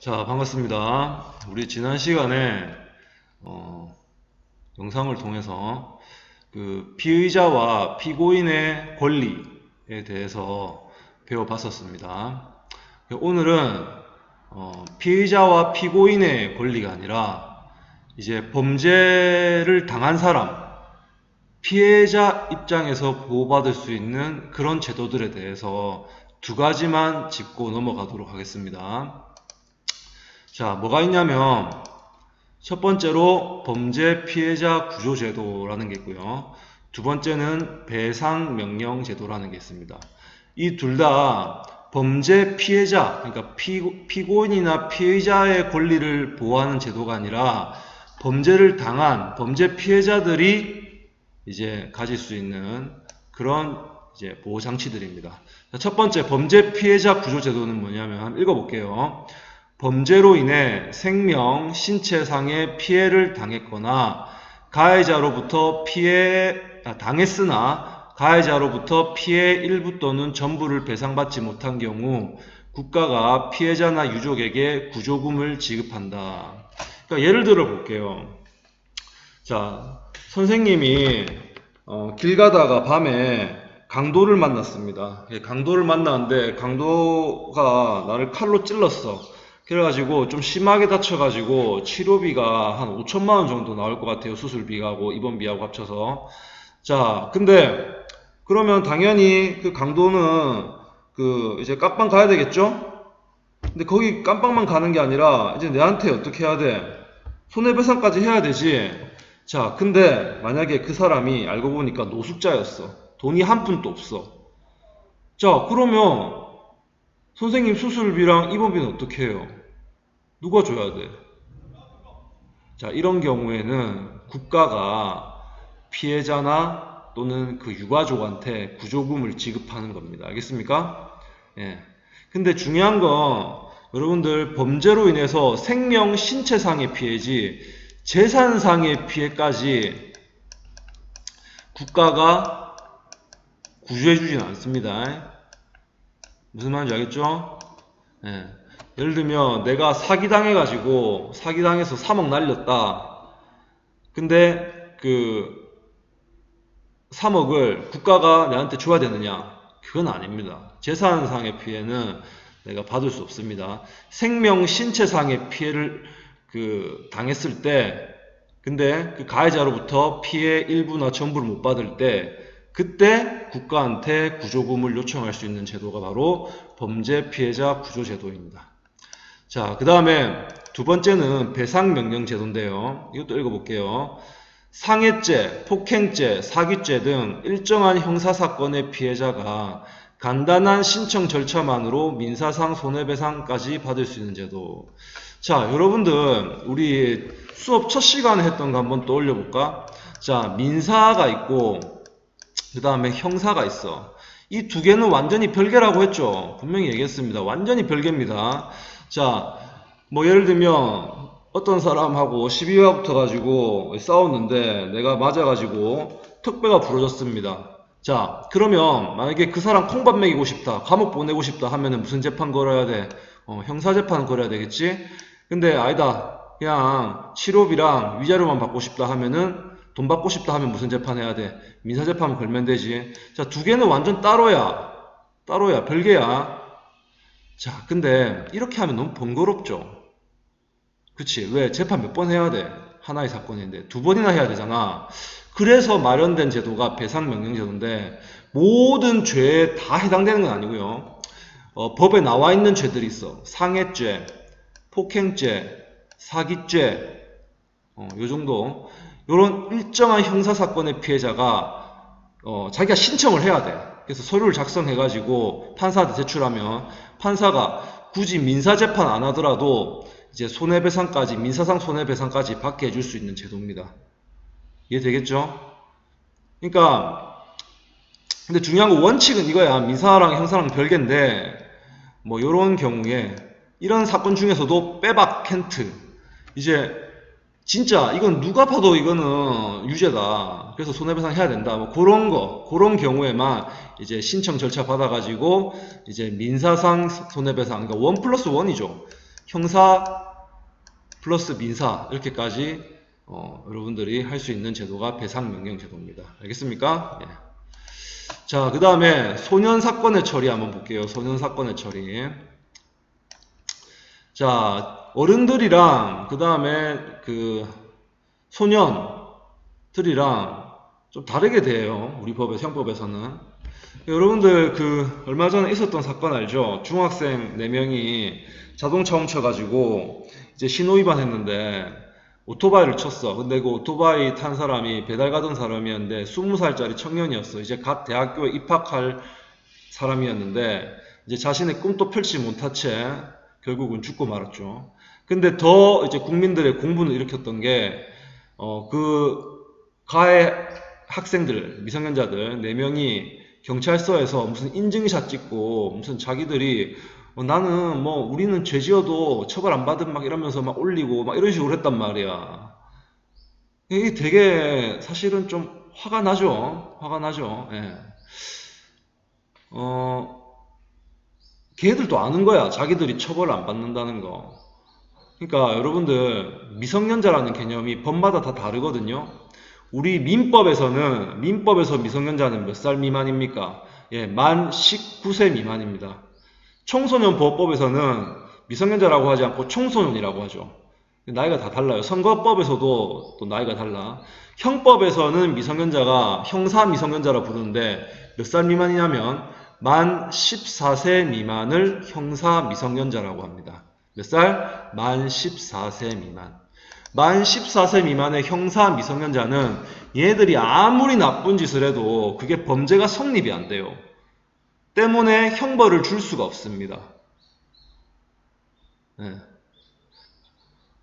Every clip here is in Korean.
자, 반갑습니다. 우리 지난 시간에 영상을 통해서 그 피의자와 피고인의 권리에 대해서 배워봤었습니다. 오늘은 피의자와 피고인의 권리가 아니라 이제 범죄를 당한 사람, 피해자 입장에서 보호받을 수 있는 그런 제도들에 대해서 두 가지만 짚고 넘어가도록 하겠습니다. 자, 뭐가 있냐면 첫 번째로 범죄 피해자 구조제도라는 게 있고요. 두 번째는 배상명령제도라는 게 있습니다. 이 둘 다 범죄 피해자, 그러니까 피고인이나 피의자의 권리를 보호하는 제도가 아니라 범죄를 당한 범죄 피해자들이 이제 가질 수 있는 그런 이제 보호 장치들입니다. 첫 번째 범죄 피해자 구조제도는 뭐냐면 한번 읽어볼게요. 범죄로 인해 생명, 신체상의 피해를 당했거나 가해자로부터 당했으나 가해자로부터 피해 일부 또는 전부를 배상받지 못한 경우 국가가 피해자나 유족에게 구조금을 지급한다. 그러니까 예를 들어 볼게요. 자, 선생님이 길 가다가 밤에 강도를 만났습니다. 강도를 만났는데 강도가 나를 칼로 찔렀어. 그래가지고 좀 심하게 다쳐가지고 치료비가 한 5천만원 정도 나올 것 같아요. 수술비하고 입원비하고 합쳐서. 자, 근데 그러면 당연히 그 강도는 이제 깜빵 가야 되겠죠? 근데 거기 깜빵만 가는 게 아니라 이제 내한테 어떻게 해야 돼? 손해배상까지 해야 되지. 자, 근데 만약에 그 사람이 알고 보니까 노숙자였어. 돈이 한 푼도 없어. 자, 그러면 선생님 수술비랑 입원비는 어떻게 해요? 누가 줘야 돼? 자, 이런 경우에는 국가가 피해자나 또는 그 유가족한테 구조금을 지급하는 겁니다. 알겠습니까? 예. 근데 중요한 건 여러분들 범죄로 인해서 생명, 신체상의 피해지 재산상의 피해까지 국가가 구조해주지는 않습니다. 무슨 말인지 알겠죠? 예. 예를 들면 내가 사기당해서 3억 날렸다. 근데 그 3억을 국가가 나한테 줘야 되느냐? 그건 아닙니다. 재산상의 피해는 내가 받을 수 없습니다. 생명, 신체상의 피해를 당했을 때, 근데 그 가해자로부터 피해 일부나 전부를 못 받을 때, 그때 국가한테 구조금을 요청할 수 있는 제도가 바로 범죄 피해자 구조제도입니다. 자, 그 다음에 두 번째는 배상명령제도인데요. 이것도 읽어볼게요. 상해죄, 폭행죄, 사기죄 등 일정한 형사사건의 피해자가 간단한 신청 절차만으로 민사상 손해배상까지 받을 수 있는 제도. 자, 여러분들 우리 수업 첫 시간에 했던 거 한번 떠올려 볼까? 자, 민사가 있고 그 다음에 형사가 있어. 이 두 개는 완전히 별개라고 했죠. 분명히 얘기했습니다. 완전히 별개입니다. 자, 뭐 예를 들면 어떤 사람하고 시비가 붙어가지고 싸웠는데 내가 맞아가지고 턱뼈가 부러졌습니다. 자, 그러면 만약에 그 사람 콩밥 먹이고 싶다, 감옥 보내고 싶다 하면은 무슨 재판 걸어야 돼? 형사재판 걸어야 되겠지? 근데 아니다. 그냥 치료비랑 위자료만 받고 싶다 하면은 돈 받고 싶다 하면 무슨 재판 해야 돼? 민사재판 걸면 되지. 자, 두 개는 완전 따로야. 별개야. 자, 근데 이렇게 하면 너무 번거롭죠? 그치? 왜? 재판 몇 번 해야 돼? 하나의 사건인데 두 번이나 해야 되잖아. 그래서 마련된 제도가 배상명령제도인데 모든 죄에 다 해당되는 건 아니고요. 법에 나와 있는 죄들이 있어. 상해죄, 폭행죄, 사기죄, 요 정도. 요런 일정한 형사사건의 피해자가 자기가 신청을 해야 돼. 그래서 서류를 작성해가지고 판사한테 제출하면 판사가 굳이 민사재판 안 하더라도 이제 손해배상까지, 민사상 손해배상까지 받게 해줄 수 있는 제도입니다. 이해되겠죠? 그러니까 근데 중요한 거 원칙은 이거야. 민사랑 형사랑 별개인데 뭐 요런 경우에 이런 사건 중에서도 빼박 캔트 이제 진짜 이건 누가 봐도 이거는 유죄다. 그래서 손해배상 해야 된다. 뭐 그런 경우에만 이제 신청 절차 받아가지고 이제 민사상 손해배상, 그러니까 1+1이죠. 형사 플러스 민사 이렇게까지 여러분들이 할 수 있는 제도가 배상명령 제도입니다. 알겠습니까? 예. 자, 그 다음에 소년 사건의 처리 한번 볼게요. 소년 사건의 처리. 자, 어른들이랑 그 다음에 그 소년들이랑 좀 다르게 돼요. 우리 법에서, 형법에서는. 여러분들 그 얼마 전에 있었던 사건 알죠? 중학생 4명이 자동차 훔쳐가지고 이제 신호위반 했는데 오토바이를 쳤어. 근데 그 오토바이 탄 사람이 배달 가던 사람이었는데 20살짜리 청년이었어. 이제 갓 대학교에 입학할 사람이었는데 이제 자신의 꿈도 펼치지 못한 채 결국은 죽고 말았죠. 근데 더 이제 국민들의 공분을 일으켰던 게 그 가해 학생들, 미성년자들 4명이 경찰서에서 무슨 인증샷 찍고 무슨 자기들이 나는 뭐 우리는 죄 지어도 처벌 안 받은 막 이러면서 막 올리고 막 이런 식으로 했단 말이야. 이게 되게 사실은 좀 화가 나죠. 화가 나죠. 예. 걔네들도 아는 거야. 자기들이 처벌을 안 받는다는 거. 그러니까 여러분들 미성년자라는 개념이 법마다 다 다르거든요. 우리 민법에서 미성년자는 몇 살 미만입니까? 예, 만 19세 미만입니다. 청소년 보호법에서는 미성년자라고 하지 않고 청소년이라고 하죠. 나이가 다 달라요. 선거법에서도 또 나이가 달라. 형법에서는 미성년자가 형사 미성년자라 부르는데 몇 살 미만이냐면 만 14세 미만을 형사 미성년자라고 합니다. 몇 살? 만 14세 미만. 만 14세 미만의 형사 미성년자는 얘들이 아무리 나쁜 짓을 해도 그게 범죄가 성립이 안 돼요. 때문에 형벌을 줄 수가 없습니다. 네.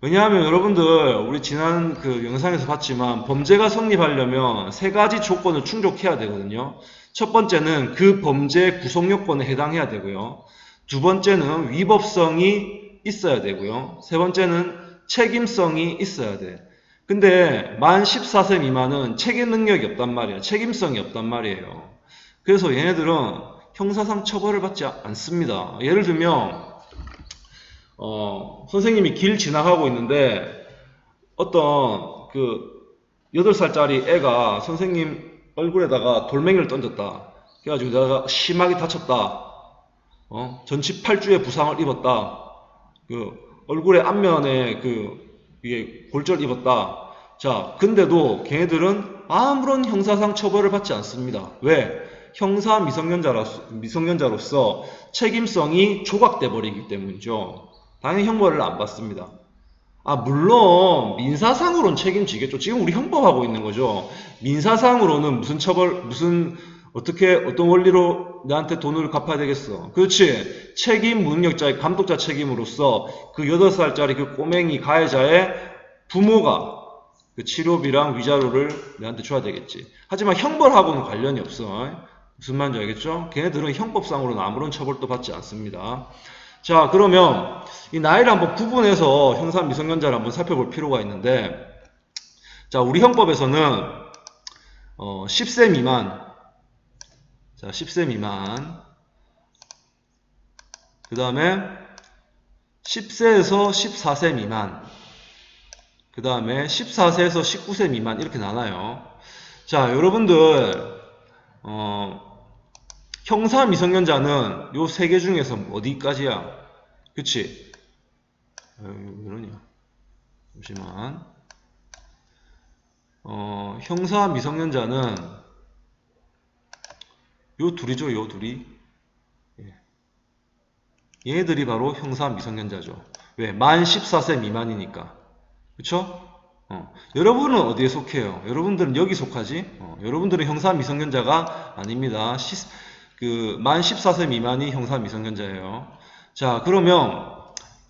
왜냐하면 여러분들 우리 지난 그 영상에서 봤지만 범죄가 성립하려면 3가지 조건을 충족해야 되거든요. 첫 번째는 그 범죄 구성 요건에 해당해야 되고요. 두 번째는 위법성이 있어야 되고요. 세 번째는 책임성이 있어야 돼. 근데 만 14세 미만은 책임 능력이 없단 말이에요. 책임성이 없단 말이에요. 그래서 얘네들은 형사상 처벌을 받지 않습니다. 예를 들면 선생님이 길 지나가고 있는데 어떤 그 8살짜리 애가 선생님 얼굴에다가 돌멩이를 던졌다. 그래가지고 내가 심하게 다쳤다. 전치 8주의 부상을 입었다. 그 얼굴의 앞면에 이게 골절 입었다. 자, 근데도 걔네들은 아무런 형사상 처벌을 받지 않습니다. 왜? 형사 미성년자로서 책임성이 조각돼 버리기 때문이죠. 당연히 형벌을 안 받습니다. 물론 민사상으로는 책임지겠죠. 지금 우리 형법하고 있는 거죠. 민사상으로는 무슨 처벌, 어떤 원리로 나한테 돈을 갚아야 되겠어. 그렇지. 책임 무능력자의 감독자 책임으로서 그 8살짜리 그 꼬맹이 가해자의 부모가 그 치료비랑 위자료를 내한테 줘야 되겠지. 하지만 형벌하고는 관련이 없어. 무슨 말인지 알겠죠? 걔네들은 형법상으로는 아무런 처벌도 받지 않습니다. 자, 그러면 이 나이를 한번 구분해서 형사 미성년자를 한번 살펴볼 필요가 있는데, 자, 우리 형법에서는 10세 미만, 자, 10세 미만, 그 다음에 10세에서 14세 미만, 그 다음에 14세에서 19세 미만 이렇게 나눠요. 자, 여러분들 형사 미성년자는 요 3개 중에서 어디까지야? 그치? 왜 이러냐? 잠시만. 형사 미성년자는 요 둘이죠, 요 둘이. 예. 얘네들이 바로 형사 미성년자죠. 왜? 만 14세 미만이니까. 그쵸? 여러분은 어디에 속해요? 여러분들은 여기 속하지? 여러분들은 형사 미성년자가 아닙니다. 만 14세 미만이 형사 미성년자예요. 자, 그러면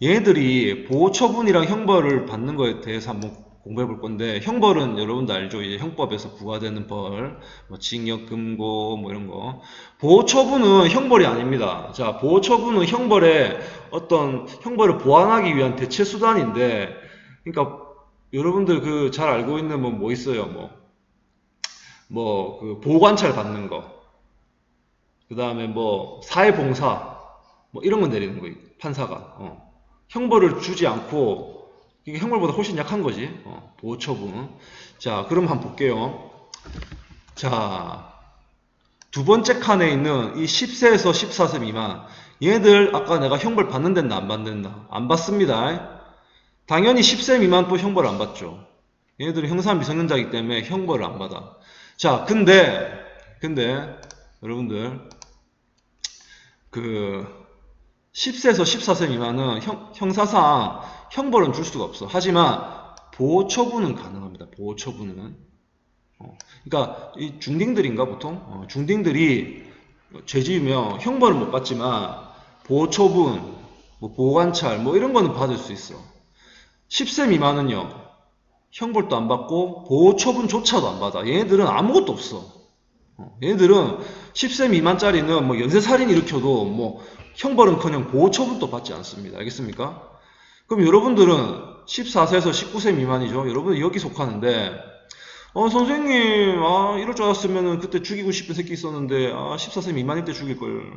얘네들이 보호처분이랑 형벌을 받는 거에 대해서 한번 공부해 볼 건데, 형벌은 여러분도 알죠? 이제 형법에서 부과되는 벌, 뭐 징역, 금고, 뭐 이런 거. 보호처분은 형벌이 아닙니다. 자, 보호처분은 형벌을 보완하기 위한 대체 수단인데, 그러니까 여러분들 잘 알고 있는 뭐 있어요? 보호관찰 받는 거. 그 다음에 사회봉사, 이런 거 내리는 거예요. 판사가. 형벌을 주지 않고 이게 형벌보다 훨씬 약한 거지. 보호처분. 자, 그럼 한번 볼게요. 자, 두 번째 칸에 있는 이 10세에서 14세 미만 얘들 아까 내가 형벌 받는 데는 안 받는다. 안 받습니다. 당연히 10세 미만 또 형벌 안 받죠. 얘들은 형사 미성년자이기 때문에 형벌을 안 받아. 자, 근데 여러분들 그 10세에서 14세 미만은 형사상 형벌은 줄 수가 없어. 하지만 보호처분은 가능합니다. 보호처분은. 그러니까 이 중딩들인가 보통? 중딩들이 죄 지으면 형벌은 못 받지만 보호처분, 뭐 보호관찰 뭐 이런 거는 받을 수 있어. 10세 미만은요. 형벌도 안 받고 보호처분조차도 안 받아. 얘네들은 아무것도 없어. 얘네들은 10세 미만짜리는 뭐 연쇄살인 일으켜도 뭐 형벌은커녕 보호처분도 받지 않습니다. 알겠습니까? 그럼 여러분들은 14세에서 19세 미만이죠. 여러분 여기 속하는데 선생님 이럴 줄 알았으면 그때 죽이고 싶은 새끼 있었는데 14세 미만일 때 죽일걸.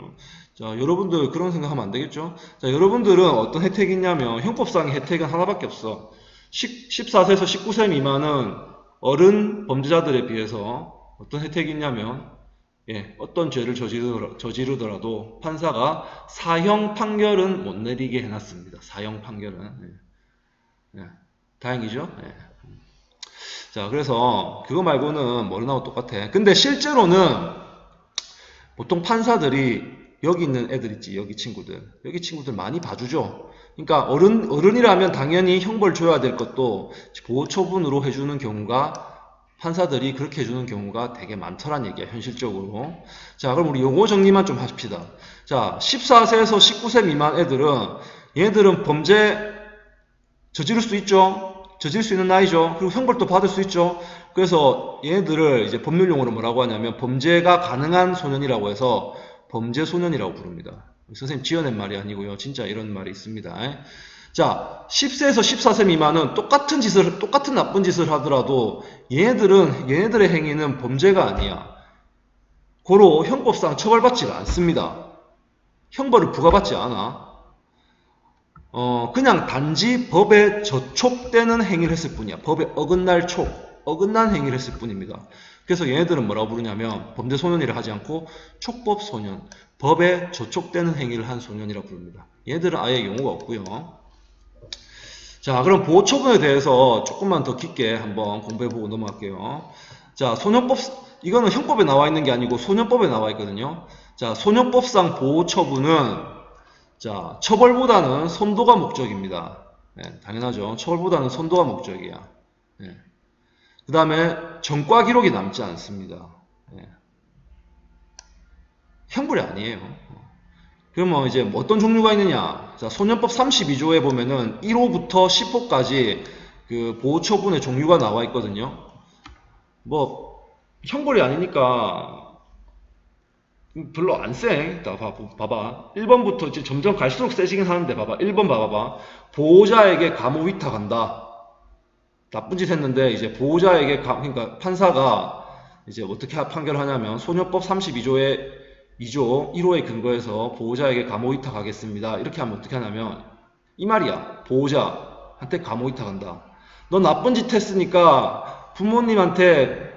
자, 여러분들 그런 생각하면 안 되겠죠? 자, 여러분들은 어떤 혜택이 있냐면 형법상의 혜택은 하나밖에 없어. 14세에서 19세 미만은 어른 범죄자들에 비해서 어떤 혜택이 있냐면 어떤 죄를 저지르더라도 판사가 사형 판결은 못 내리게 해놨습니다. 사형 판결은. 다행이죠? 자, 그래서 그거 말고는 뭐나하고 똑같아. 근데 실제로는 보통 판사들이 여기 있는 애들 있지, 여기 친구들 많이 봐주죠. 그러니까 어른이라면 당연히 형벌 줘야 될 것도 보호처분으로 해주는 경우가 판사들이 그렇게 해주는 경우가 되게 많더란 얘기야, 현실적으로. 자, 그럼 우리 용어 정리만 좀 합시다. 자, 14세에서 19세 미만 얘들은 범죄 저지를 수 있죠. 저질 수 있는 나이죠. 그리고 형벌도 받을 수 있죠. 그래서 얘네들을 이제 법률용어로 뭐라고 하냐면 범죄가 가능한 소년이라고 해서 범죄소년이라고 부릅니다. 선생님 지어낸 말이 아니고요. 진짜 이런 말이 있습니다. 자, 10세에서 14세 미만은 똑같은 나쁜 짓을 하더라도 얘네들의 행위는 범죄가 아니야. 고로 형법상 처벌받지가 않습니다. 형벌을 부과받지 않아. 그냥 단지 법에 저촉되는 행위를 했을 뿐이야. 법에 어긋난 행위를 했을 뿐입니다. 그래서 얘네들은 뭐라고 부르냐면 범죄소년이라 하지 않고 촉법소년, 법에 저촉되는 행위를 한 소년이라고 부릅니다. 얘네들은 아예 용어가 없고요. 자, 그럼 보호처분에 대해서 조금만 더 깊게 한번 공부해보고 넘어갈게요. 자, 이거는 형법에 나와 있는 게 아니고 소년법에 나와 있거든요. 자, 소년법상 보호처분은 자, 처벌보다는 선도가 목적입니다. 당연하죠. 처벌보다는 선도가 목적이야. 그 다음에 전과 기록이 남지 않습니다. 형벌이 아니에요. 그러면 이제 어떤 종류가 있느냐? 자, 소년법 32조에 보면은 1호부터 10호까지 그 보호처분의 종류가 나와 있거든요. 뭐 형벌이 아니니까 별로 안 세. 봐봐. 1번부터 이제 점점 갈수록 세지긴 하는데 봐봐. 1번 봐봐. 보호자에게 감호 위탁한다. 나쁜 짓 했는데 이제 보호자에게 그러니까 판사가 이제 어떻게 판결을 하냐면 소년법 32조의 2조 1호에 근거해서 보호자에게 감호 위탁하겠습니다. 이렇게 하면 어떻게 하냐면 이 말이야. 보호자한테 감호 위탁한다. 너 나쁜 짓 했으니까 부모님한테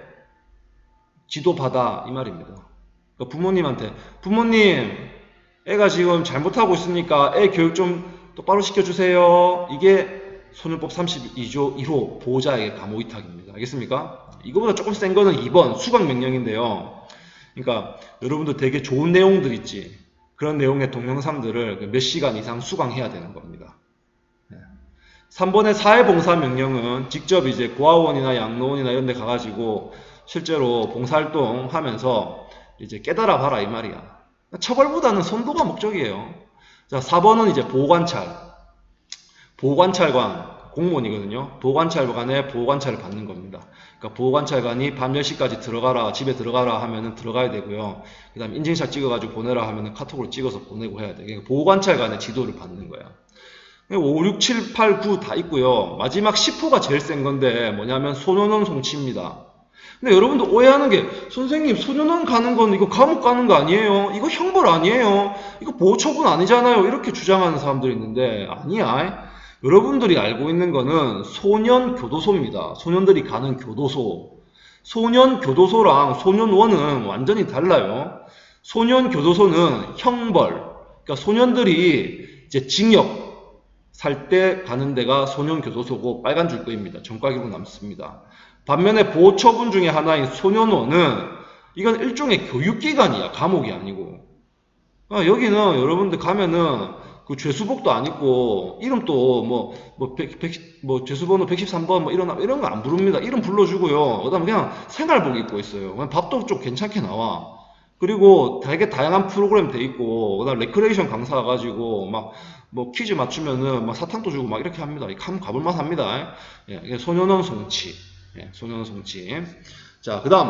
지도받아 이 말입니다. 그러니까 부모님 애가 지금 잘못하고 있으니까 애 교육 좀 똑바로 시켜주세요. 이게 소년법 32조 1호 보호자에게 감호 위탁입니다. 알겠습니까? 이거보다 조금 센 거는 2번 수강명령인데요. 그러니까 여러분들 되게 좋은 내용들 있지. 그런 내용의 동영상들을 몇 시간 이상 수강해야 되는 겁니다. 3번의 사회봉사명령은 직접 이제 고아원이나 양로원이나 이런 데 가가지고 실제로 봉사활동 하면서 이제 깨달아 봐라 이 말이야. 처벌보다는 선도가 목적이에요. 자, 4번은 이제 보호관찰관 공무원이거든요. 보호관찰관의 보호관찰을 받는 겁니다. 그러니까 보호관찰관이 밤 10시까지 들어가라, 집에 들어가라 하면은 들어가야 되고요. 그 다음에 인증샷 찍어가지고 보내라 하면은 카톡으로 찍어서 보내고 해야 돼. 그러니까 보호관찰관의 지도를 받는 거야. 5, 6, 7, 8, 9 다 있고요. 마지막 10호가 제일 센 건데 뭐냐면 소년원 송치입니다. 근데 여러분들 오해하는 게, 선생님, 소년원 가는 건 이거 감옥 가는 거 아니에요? 이거 형벌 아니에요? 이거 보호처분 아니잖아요? 이렇게 주장하는 사람들이 있는데, 아니야. 여러분들이 알고 있는 거는 소년교도소입니다. 소년들이 가는 교도소. 소년교도소랑 소년원은 완전히 달라요. 소년교도소는 형벌, 그러니까 소년들이 이제 징역 살 때 가는 데가 소년교도소고 빨간 줄거입니다. 전과기록 남습니다. 반면에 보호처분 중에 하나인 소년원은 이건 일종의 교육기관이야. 감옥이 아니고. 여기는 여러분들 가면은 그 죄수복도 안 입고 이름도 뭐 죄수번호 113번 뭐 이런 거 안 부릅니다. 이름 불러주고요. 그다음에 그냥 생활복 입고 있어요. 그냥 밥도 좀 괜찮게 나와. 그리고 되게 다양한 프로그램 돼 있고, 그다음 레크레이션 강사 가가지고 막 뭐 퀴즈 맞추면은 막 사탕도 주고 막 이렇게 합니다. 한번 가볼만 합니다. 예, 소년원 송치. 예, 소년원 송치. 자, 그다음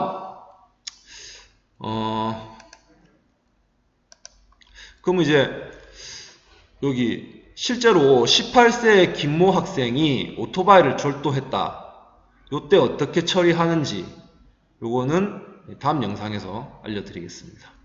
그럼 이제 여기 실제로 18세의 김모 학생이 오토바이를 절도했다. 요때 어떻게 처리하는지 요거는 다음 영상에서 알려드리겠습니다.